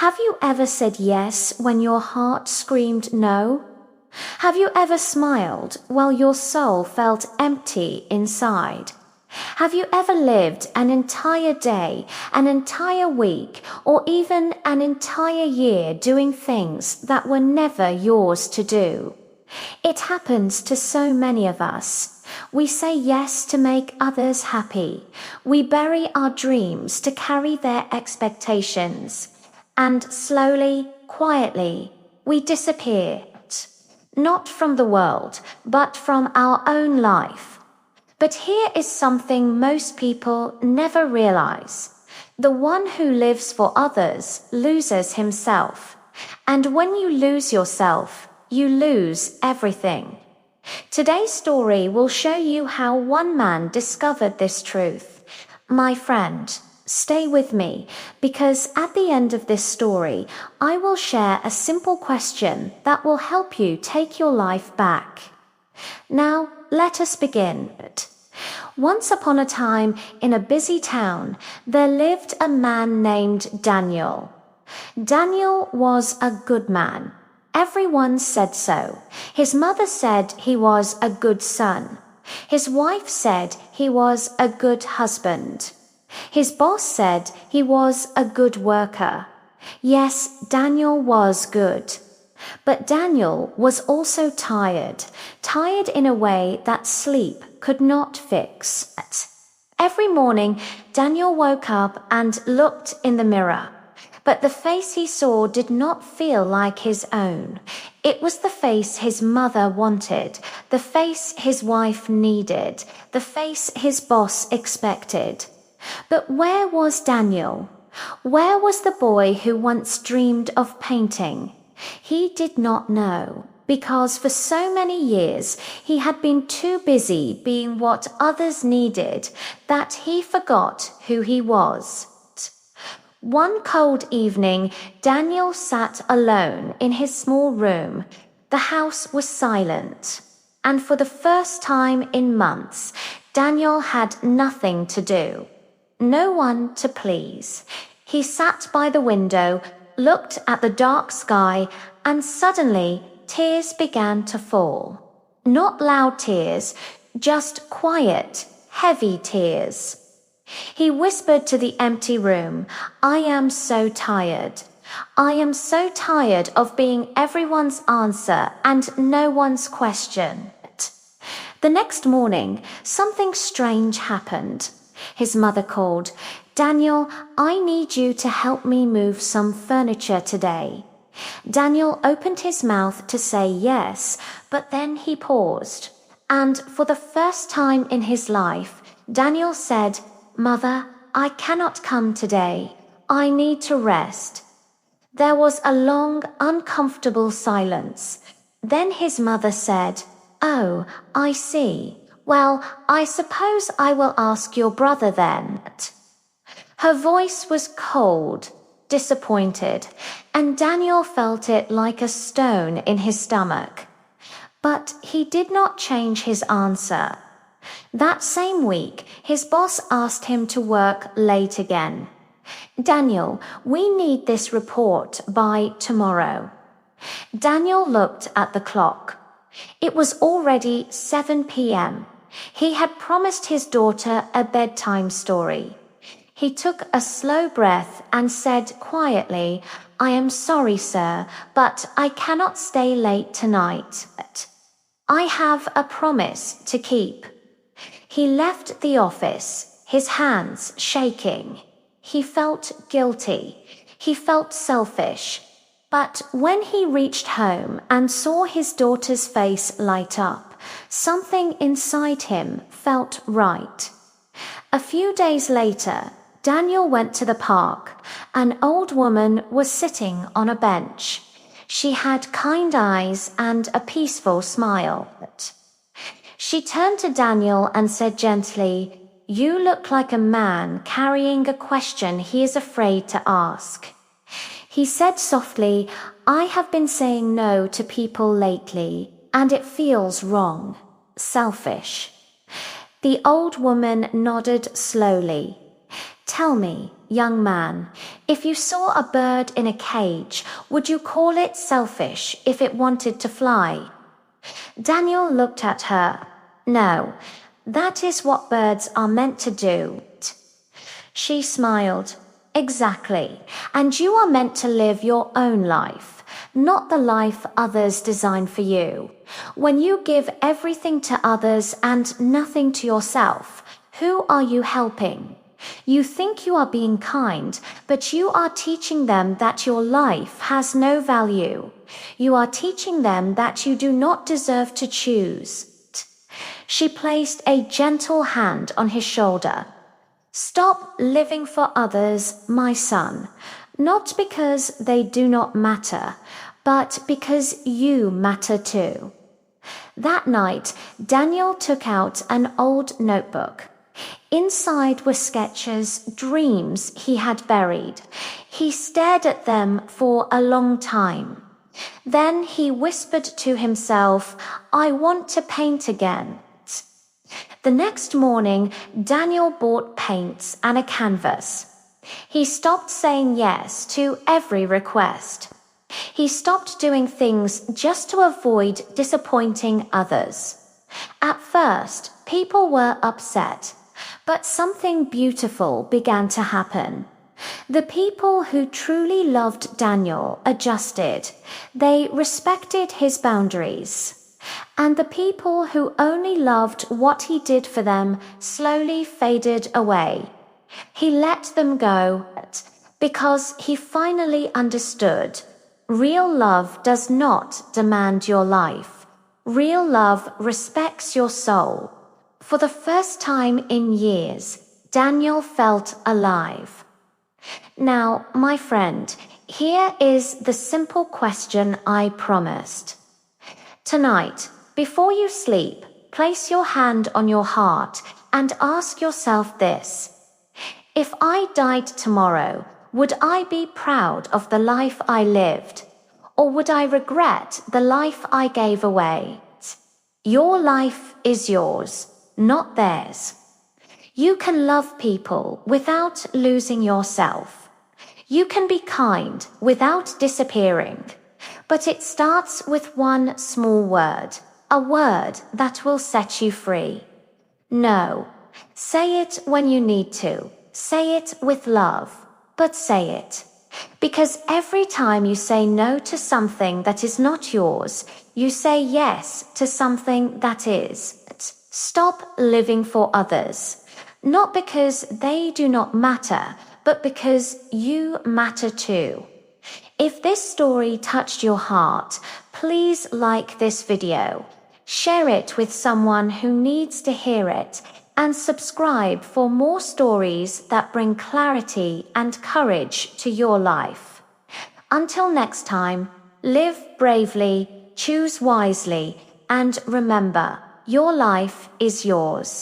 Have you ever said yes when your heart screamed no? Have you ever smiled while your soul felt empty inside? Have you ever lived an entire day, an entire week, or even an entire year doing things that were never yours to do? It happens to so many of us. We say yes to make others happy. We bury our dreams to carry their expectations. And slowly, quietly, we disappear. Not from the world, but from our own life. But here is something most people never realize. The one who lives for others loses himself. And when you lose yourself, you lose everything. Today's story will show you how one man discovered this truth. My friend, stay with me, because at the end of this story, I will share a simple question that will help you take your life back. Now, let us begin. Once upon a time, in a busy town, there lived a man named Daniel. Daniel was a good man. Everyone said so. His mother said he was a good son. His wife said he was a good husband. His boss said he was a good worker. Yes, Daniel was good. But Daniel was also tired in a way that sleep could not fix. Every morning, Daniel woke up and looked in the mirror. But the face he saw did not feel like his own. It was the face his mother wanted, the face his wife needed, the face his boss expected. But where was Daniel? Where was the boy who once dreamed of painting? He did not know, because for so many years he had been too busy being what others needed that he forgot who he was. One cold evening, Daniel sat alone in his small room. The house was silent, and for the first time in months, Daniel had nothing to do. No one to please. He sat by the window, looked at the dark sky, and suddenly tears began to fall. Not loud tears, just quiet, heavy tears. He whispered to the empty room, "I am so tired. I am so tired of being everyone's answer and no one's question." The next morning, something strange happened. His mother called, "Daniel, I need you to help me move some furniture today." Daniel opened his mouth to say yes, but then he paused. And for the first time in his life, Daniel said, "Mother, I cannot come today. I need to rest." There was a long, uncomfortable silence. Then his mother said, "Oh, I see. Well, I suppose I will ask your brother then." Her voice was cold, disappointed, and Daniel felt it like a stone in his stomach. But he did not change his answer. That same week, his boss asked him to work late again. "Daniel, we need this report by tomorrow." Daniel looked at the clock. It was already 7 p.m. He had promised his daughter a bedtime story. He took a slow breath and said quietly, "I am sorry, sir, but I cannot stay late tonight. I have a promise to keep." He left the office, his hands shaking. He felt guilty. He felt selfish. But when he reached home and saw his daughter's face light up, something inside him felt right. A few days later, Daniel went to the park. An old woman was sitting on a bench. She had kind eyes and a peaceful smile. She turned to Daniel and said gently, "You look like a man carrying a question he is afraid to ask." He said softly, "I have been saying no to people lately, and it feels wrong, selfish." The old woman nodded slowly. "Tell me, young man, if you saw a bird in a cage, would you call it selfish if it wanted to fly? Daniel looked at her. No, that is what birds are meant to do. She smiled. Exactly. And you are meant to live your own life, not the life others design for you. When you give everything to others and nothing to yourself, who are you helping? You think you are being kind, but you are teaching them that your life has no value. You are teaching them that you do not deserve to choose. She placed a gentle hand on his shoulder. Stop living for others, my son, not because they do not matter, but because you matter too. That night, Daniel took out an old notebook. Inside were sketches, dreams he had buried. He stared at them for a long time. Then he whispered to himself, I want to paint again. The next morning, Daniel bought paints and a canvas. He stopped saying yes to every request. He stopped doing things just to avoid disappointing others. At first, people were upset, but something beautiful began to happen. The people who truly loved Daniel adjusted. They respected his boundaries. And the people who only loved what he did for them slowly faded away. He let them go because he finally understood. Real love does not demand your life. Real love respects your soul. For the first time in years, Daniel felt alive. Now, my friend, here is the simple question I promised. Tonight, before you sleep, place your hand on your heart and ask yourself this. If I died tomorrow, would I be proud of the life I lived? Or would I regret the life I gave away? Your life is yours, not theirs. You can love people without losing yourself. You can be kind without disappearing. But it starts with one small word, a word that will set you free. No. Say it when you need to. Say it with love, but say it. Because every time you say no to something that is not yours, you say yes to something that is. Stop living for others. Not because they do not matter, but because you matter too. If this story touched your heart, please like this video, share it with someone who needs to hear it, and subscribe for more stories that bring clarity and courage to your life. Until next time, live bravely, choose wisely, and remember, your life is yours.